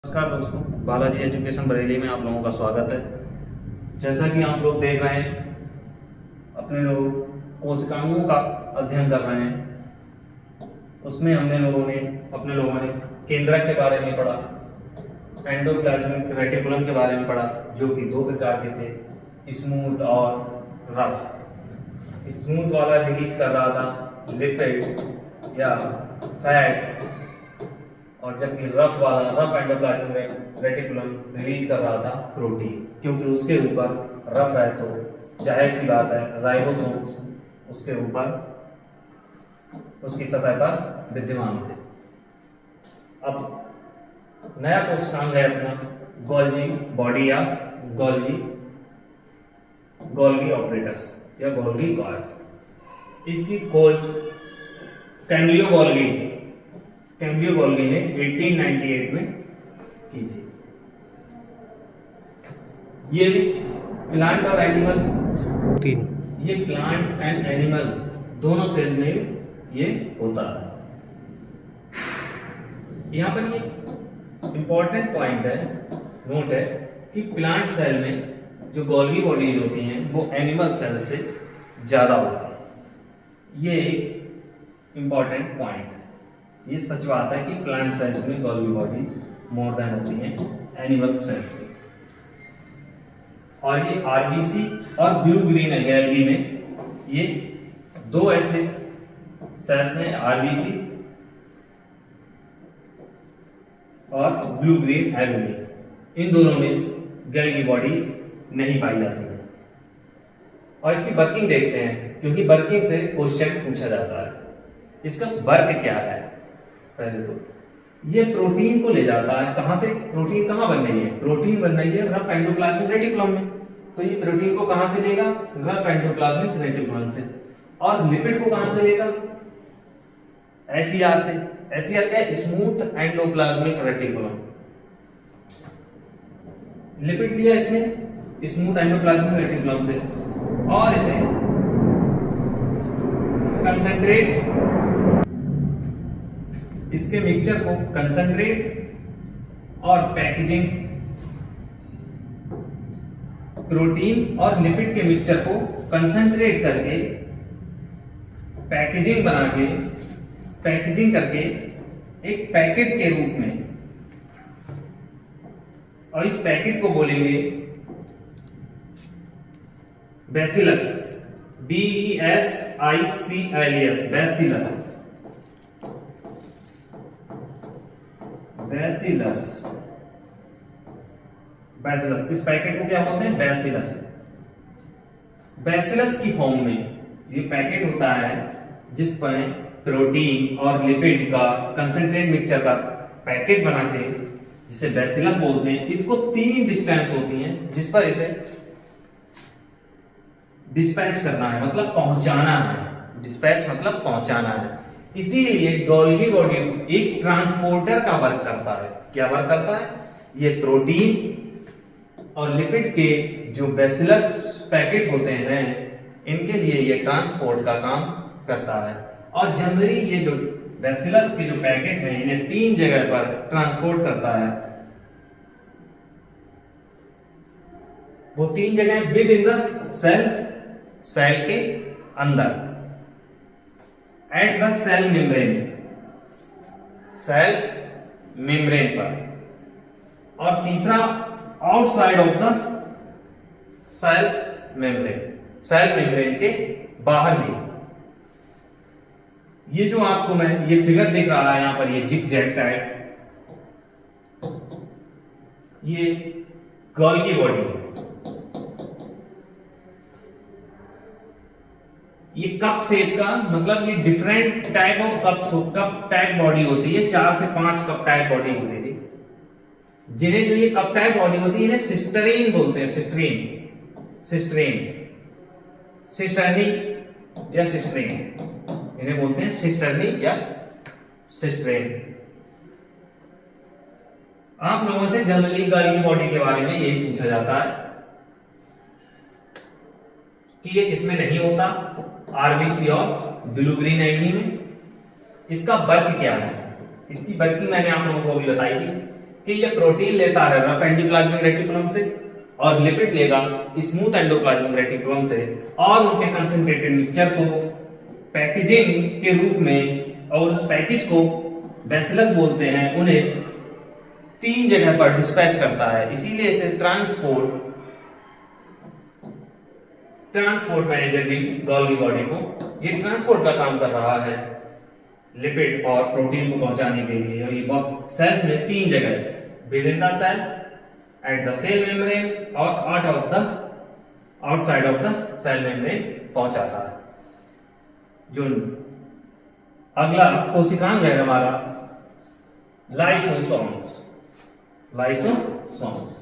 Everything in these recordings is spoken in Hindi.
नमस्कार दोस्तों, बालाजी एजुकेशन बरेली में आप लोगों का स्वागत है। जैसा कि आप लोग देख रहे हैं, अपने लोग कोशिकाओं का अध्ययन कर रहे हैं। उसमें अपने लोगों ने केंद्रक के बारे में पढ़ा, एंडोप्लाज्मिक रेटिकुलम के बारे में पढ़ा, जो कि दो प्रकार के थे, स्मूथ और रफ। स्मूथ वाला रिलीज कर रहा था लिपिड या फैट, और जबकि रफ एंडोप्लाज्मिक रेटिकुलम रिलीज कर रहा था प्रोटीन, क्योंकि उसके ऊपर रफ है तो जाहिर सी बात है राइबोसोम्स उसके ऊपर उसकी सतह पर विद्यमान थे। अब नया कोशिकांग है अपना गोल्गी बॉडी या गोल्गी ऑपरेटस या गोल्गी गॉड। इसकी खोज कैम्लियो गोल्गी ने 1898 में की थी। ये भी प्लांट और एनिमल ये प्लांट एंड एनिमल दोनों सेल में ये होता है। यहां पर ये इंपॉर्टेंट पॉइंट है, नोट है कि प्लांट सेल में जो गोल्गी बॉडीज होती हैं वो एनिमल सेल से ज्यादा होती है। ये एक इंपॉर्टेंट पॉइंट है। ये सच बात है कि प्लांट सेल्स में गोल्गी बॉडी मोर देन होती हैं एनिमल सेल्स से। और ये आरबीसी और ब्लू ग्रीन एल्गी में ये दो ऐसे सेल्स हैं, आरबीसी और ब्लू ग्रीन एल्गी। इन दोनों में गोल्गी बॉडी नहीं पाई जाती है। और इसकी वर्किंग देखते हैं, क्योंकि वर्किंग से क्वेश्चन पूछा जाता है। इसका वर्क क्या है? पहले तो ये प्रोटीन को ले जाता है। कहां से प्रोटीन कहां बन रही है? प्रोटीन बन रही है रफ एंडोप्लाज्मिक रेटिकुलम में। तो ये प्रोटीन को कहां से लेगा? रफ एंडोप्लाज्मिक रेटिकुलम से। और लिपिड को कहां से लेगा? एसईआर से। एसईआर क्या है? Smooth endoplasmic reticulum. लिपिड लिया इसने स्मूथ एंडोप्लाज्मिक रेटिकुलम से, और इसे कंसंट्रेट, इसके मिक्सचर को कंसंट्रेट और पैकेजिंग, प्रोटीन और लिपिड के मिक्सचर को कंसंट्रेट करके पैकेजिंग करके एक पैकेट के रूप में, और इस पैकेट को बोलेंगे बैसिलस, BESICLES, बैसिलस। इस पैकेट को क्या बोलते हैं? बैसिलस की फॉर्म में ये पैकेट होता है, जिस पर प्रोटीन और लिपिड का कंसंट्रेट मिक्सचर का पैकेट बना के, जिसे बैसिलस बोलते हैं। इसको 3 डिस्टेंस होती हैं जिस पर इसे डिस्पैच करना है, मतलब पहुंचाना है। डिस्पैच मतलब पहुंचाना है। इसीलिए गोल्गी बॉडी एक ट्रांसपोर्टर का वर्क करता है। क्या वर्क करता है? ये प्रोटीन और लिपिड के जो बैसिलस पैकेट होते हैं, इनके लिए ये ट्रांसपोर्ट का काम करता है। और जनरली ये जो बैसिलस के जो पैकेट हैं, इन्हें 3 जगह पर ट्रांसपोर्ट करता है। वो 3 जगह विद इन द सेल के अंदर, एट द सेल मेम्ब्रेन पर, और तीसरा outside of the cell membrane के बाहर भी। ये जो आपको मैं ये फिगर दिख रहा है यहां पर, ये जिग-जैग टाइप, ये गोल्गी बॉडी है। ये कप शेप का, मतलब ये different type of cup type body होती है। 4 से 5 कप टाइप बॉडी होती थी, जिन्हें जो ये कप टाइप बॉडी होती है इन्हें सिस्टरीन बोलते हैं। सिस्टर्नी या सिस्टरीन, इन्हें बोलते हैं सिस्टर्नी या सिस्टरीन। आप लोगों से जनरली गोल्गी बॉडी के बारे में यही पूछा जाता है कि ये किसमें नहीं होता, आरबीसी और ब्लू ग्रीन एल्गी में। इसका वर्क क्या है? इसकी वर्किंग मैंने आप लोगों को अभी बताई थी कि ये प्रोटीन लेता है रफ एंडोप्लाज्मिक रेटिकुलम से और लिपिड लेगा स्मूथ एंडोप्लाज्मिक रेटिकुलम से, और उनके कंसंट्रेटेड मिक्सचर को पैकेजिंग के रूप में, और उस पैकेज को बैसिलस बोलते हैं, उन्हें 3 जगह पर डिस्पैच करता है। इसीलिए इसे ट्रांसपोर्ट मैनेजर भी गोल्गी बॉडी को ये ट्रांसपोर्ट का काम कर रहा है लिपिड और प्रोटीन को पहुंचाने के लिए। और ये सेल्स में 3 जगह, within the cell, at the cell membrane और outside of the cell membrane पहुंचाता है। जो अगला कोशिकांग है हमारा लाइसोसोम्स। लाइसोसोम्स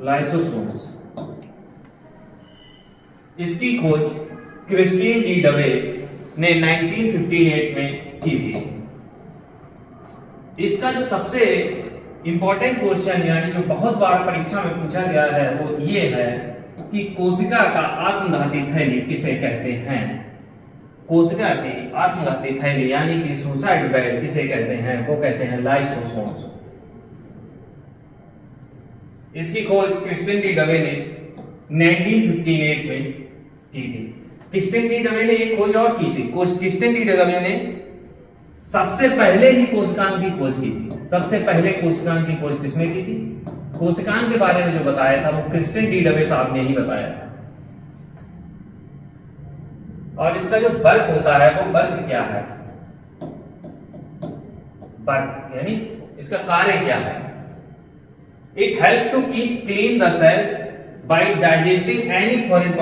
लाइसोसोम्स इसकी खोज क्रिस्टीन डी डवे ने 1958 में की थी। इसका जो सबसे इंपॉर्टेंट क्वेश्चन यानी जो बहुत बार परीक्षा में पूछा गया है वो ये है कि कोशिका का आत्मघाती थैली किसे कहते हैं। कोशिका की आत्मघाती थैली यानी कि सुसाइड बैग किसे कहते हैं, वो कहते हैं लाइसोसोम्स। इसकी खोज क्रिस्टीन डी डवे ने 1958 में की थी। क्रिस्टीन डी डवे ने एक खोज और की थी। क्रिस्टीन डी डवे ने सबसे पहले ही कोशिकांग की खोज की थी। सबसे पहले कोशिकांग की खोज किसने की थी? कोशिकांग के बारे में जो बताया था वो क्रिस्टीन डी डवे साहब ने ही बताया था। और इसका जो वर्क होता है वो वर्क क्या है? वर्क यानी इसका कार्य क्या है? It helps to keep clean the cell by digesting any foreign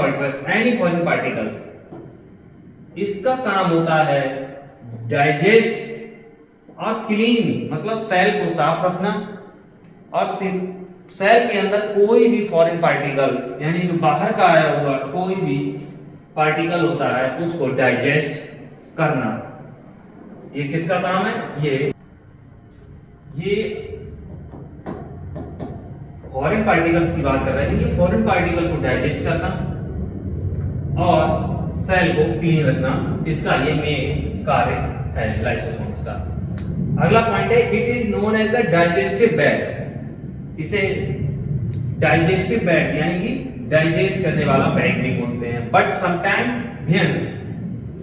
particles. इसका काम होता है डाइजेस्ट और क्लीन, मतलब सेल को साफ रखना, और सेल के अंदर कोई भी फॉरेन पार्टिकल्स यानी जो बाहर का आया हुआ कोई भी पार्टिकल होता है उसको डाइजेस्ट करना। ये किसका काम है? ये फॉरेन पार्टिकल्स की बात कर रहे हैं। ये फॉरेन पार्टिकल को डाइजेस्ट करना और सेल को क्लीन रखना, इसका ये मेन कार्य है लाइसोसोम्स का। अगला पॉइंट है it is known as the digestive bag. इसे डाइजेस्टिव बैग यानी कि डाइजेस्ट करने वाला बैग भी बोलते हैं। But sometime when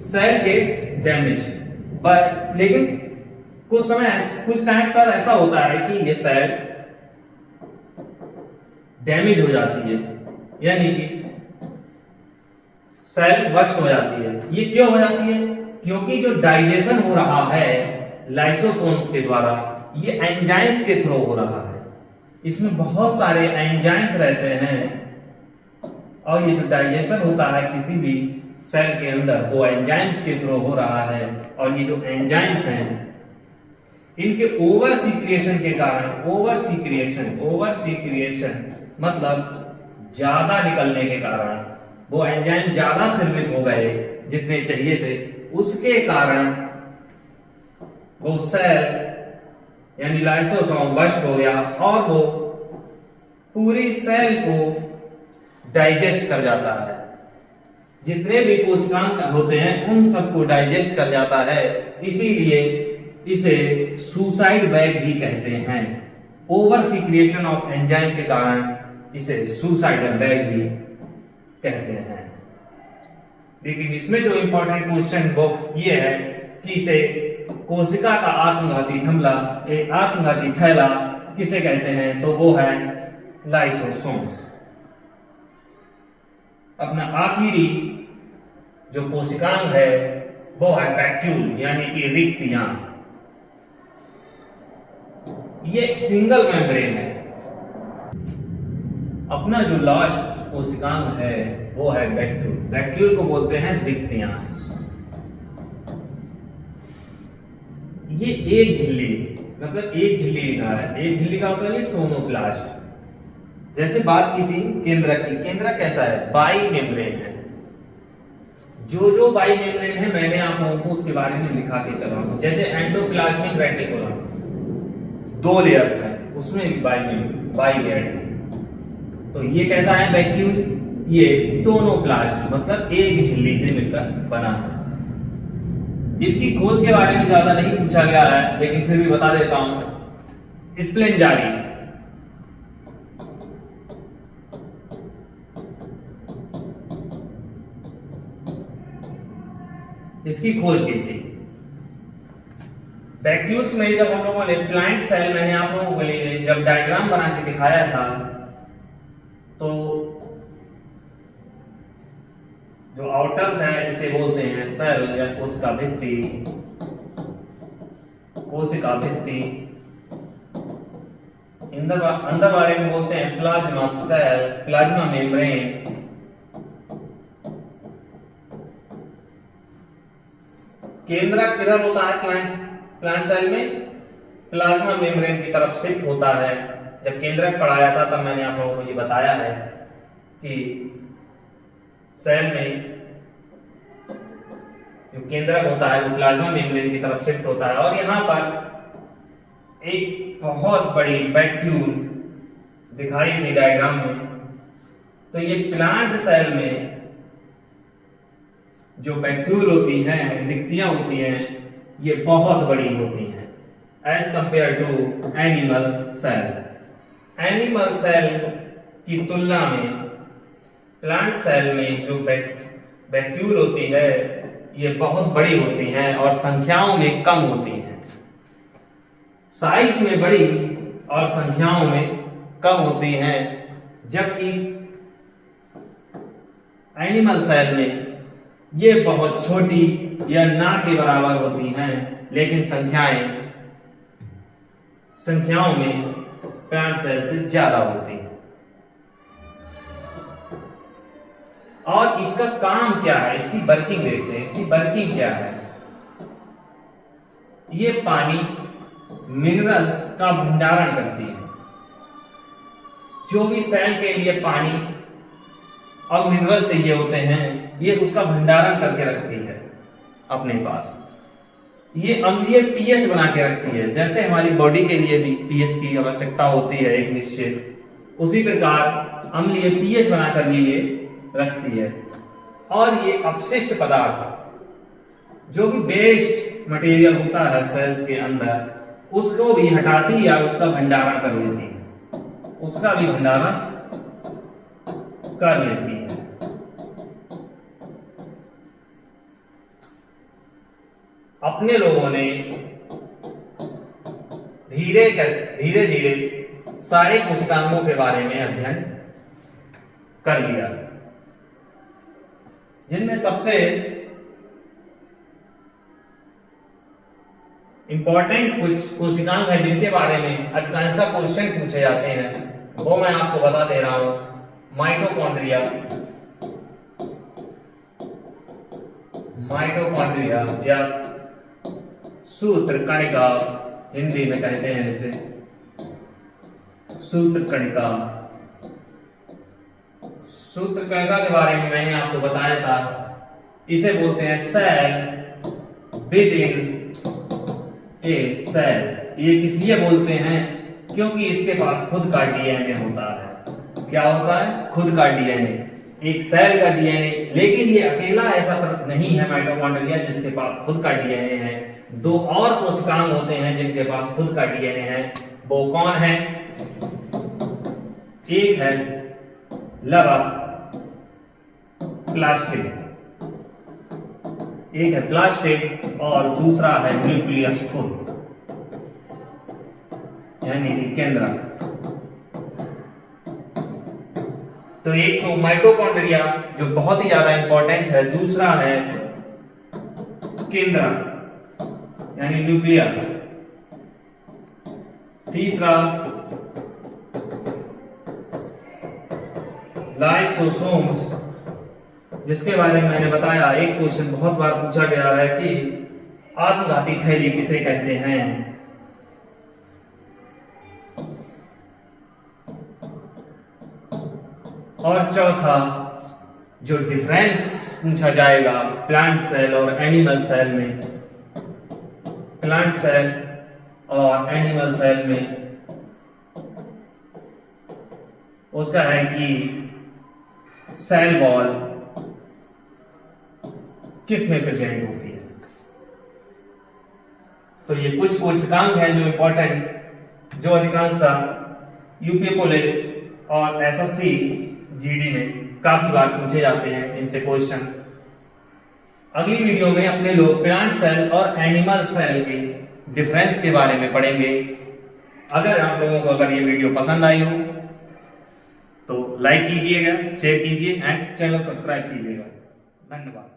cell get damage, लेकिन कुछ टाइम पर ऐसा होता है कि ये सेल डैमेज हो जाती है, यानी कि सेल वस्ट हो जाती है। ये क्यों हो जाती है? क्योंकि जो डाइजेशन हो रहा है लाइसोसोम्स के द्वारा ये एंजाइम्स के थ्रू हो रहा है। इसमें बहुत सारे एंजाइम्स रहते हैं और ये जो डाइजेशन होता है किसी भी सेल के अंदर वो एंजाइम्स के थ्रू हो रहा है। और ये जो एंजाइम्स हैं इनके ओवर सीक्रिएशन के कारण, ओवर सीक्रिएशन मतलब ज्यादा निकलने के कारण, वो एंजाइम ज्यादा निर्मित हो गए जितने चाहिए थे, उसके कारण वो सेल यानी लाइसोसोम बस्ट हो गया और वो पूरी सेल को डाइजेस्ट कर जाता है। जितने भी कोशिकांग होते हैं उन सबको डाइजेस्ट कर जाता है। इसीलिए इसे सुसाइड बैग भी कहते हैं। ओवर सीक्रिएशन ऑफ एंजाइम के कारण इसे सुसाइडल बैग भी कहते हैं। लेकिन इसमें जो इंपॉर्टेंट क्वेश्चन वो ये है कि इसे कोशिका का आत्मघाती थैला किसे कहते हैं? तो वो है लाइसोसोम्स। अपना आखिरी जो कोशिकांग है वो है वैक्यूल यानी कि रिक्तियां। ये एक सिंगल मेम्ब्रेन है। अपना जो लास्ट कोशिकांग है वो है वैक्यूल। वैक्यूल को बोलते हैं रिक्तियां। ये एक झिल्ली, मतलब एक झिल्ली लिखा है। एक झिल्ली का मतलब ये टोनोप्लास्ट। जैसे बात की थी केंद्रक की, केंद्रक कैसा है? बाई मेम्ब्रेन है। जो बाई मेम्ब्रेन है मैंने आप लोगों को उसके बारे में लिखा के चला हूं। जैसे एंडोप्लाज्मिक रेटिकुलम 2 लेयर्स हैं, उसमें भी बाई लेयर। तो ये कैसा है वैक्यूल? ये टोनोप्लास्ट मतलब एक झिल्ली से मिलकर बना है। इसकी खोज के बारे में ज्यादा नहीं पूछा गया है, लेकिन फिर भी बता देता हूं। स्प्लेन जारी, इसकी खोज की थी। वैक्यूल्स में जब हम लोगों ने प्लांट सेल, मैंने आप लोगों के लिए जब डायग्राम बना के दिखाया था, तो जो आउटर है जिसे बोलते हैं सेल या कोशिका भित्ति, कोशिका भित्ति, अंदर वाले को बोलते हैं प्लाज्मा सेल, प्लाज्मा मेम्ब्रेन। केंद्रक किधर होता है प्लांट सेल में? प्लाज्मा मेम्ब्रेन की तरफ शिफ्ट होता है। जब केंद्रक पढ़ाया था तब मैंने आप लोगों को ये बताया है कि सेल में जो केंद्रक होता है वो प्लाज्मा मेम्ब्रेन की तरफ शिफ्ट होता है। और यहां पर एक बहुत बड़ी वैक्यूल दिखाई थी डायग्राम में। तो ये प्लांट सेल में जो वैक्यूल होती हैं, रिक्तियां होती हैं, ये बहुत बड़ी होती हैं as compare to animal cell. Animal cell की तुलना में प्लांट सेल में जो वैक्यूल होती है ये बहुत बड़ी होती हैं और संख्याओं में कम होती हैं। साइज में बड़ी और संख्याओं में कम होती हैं, जबकि एनिमल सेल में ये बहुत छोटी या ना के बराबर होती हैं, लेकिन संख्याओं में प्लांट सेल से ज्यादा होती हैं। और इसका काम क्या है, इसकी वर्किंग देखते हैं। इसकी वर्किंग क्या है? ये पानी मिनरल्स का भंडारण करती है। जो भी सेल के लिए पानी और मिनरल चाहिए होते हैं, ये उसका भंडारण करके रखती है अपने पास। ये अम्लीय पीएच बना के रखती है। जैसे हमारी बॉडी के लिए भी पीएच की आवश्यकता होती है एक निश्चित, उसी प्रकार अम्लीय पीएच बनाकर भी ये रखती है। और ये अपशिष्ट पदार्थ जो भी वेस्ट मटेरियल होता है सेल्स के अंदर, उसको भी हटाती या उसका भंडारण कर लेती है, उसका भी भंडारण कर लेती है। अपने लोगों ने धीरे धीरे सारे कोशिकांगों के बारे में अध्ययन कर लिया, जिनमें सबसे इंपॉर्टेंट कुछ कोशिकांग है जिनके बारे में अधिकांशतः क्वेश्चन पूछे जाते हैं, वो मैं आपको बता दे रहा हूं। माइटोकॉन्ड्रिया, या सूत्र कणिका, हिंदी में कहते हैं इसे सूत्र कणिका। सूत्र कणिका के बारे में मैंने आपको बताया था। इसे बोलते हैं cell within a cell. ये किस लिए बोलते हैं? क्योंकि इसके पास खुद का डीएनए होता है। क्या होता है? खुद का डीएनए, एक सेल का डीएनए। लेकिन ये अकेला ऐसा नहीं है माइटोकॉन्ड्रिया जिसके पास खुद का डीएनए है। दो और कोशिकांग होते हैं जिनके पास खुद का डीएनए है। वो कौन है? एक है लवक प्लास्टिड, एक है प्लास्टिड और दूसरा है न्यूक्लियस फुल, यानी कि केंद्रक। तो एक तो माइटोकॉन्ड्रिया जो बहुत ही ज्यादा इंपॉर्टेंट है, दूसरा है केंद्रक यानी न्यूक्लियस, तीसरा लाइसोसोम्स, जिसके बारे में मैंने बताया। एक क्वेश्चन बहुत बार पूछा गया है कि आत्मघाती थैली किसे कहते हैं। और चौथा जो डिफरेंस पूछा जाएगा प्लांट सेल और एनिमल सेल में, प्लांट सेल और एनिमल सेल में उसका है कि सेल वॉल किस में प्रेजेंट होती है। तो ये कुछ सूचकांक हैं जो इंपॉर्टेंट, जो अधिकांशतः यूपी पुलिस और एसएससी जीडी में काफी बार पूछे जाते हैं इनसे क्वेश्चंस। अगली वीडियो में अपने लोग प्लांट सेल और एनिमल सेल के डिफरेंस के बारे में पढ़ेंगे। अगर आप लोगों को अगर ये वीडियो पसंद आई हो तो लाइक कीजिएगा, शेयर कीजिए एंड चैनल सब्सक्राइब कीजिएगा। धन्यवाद।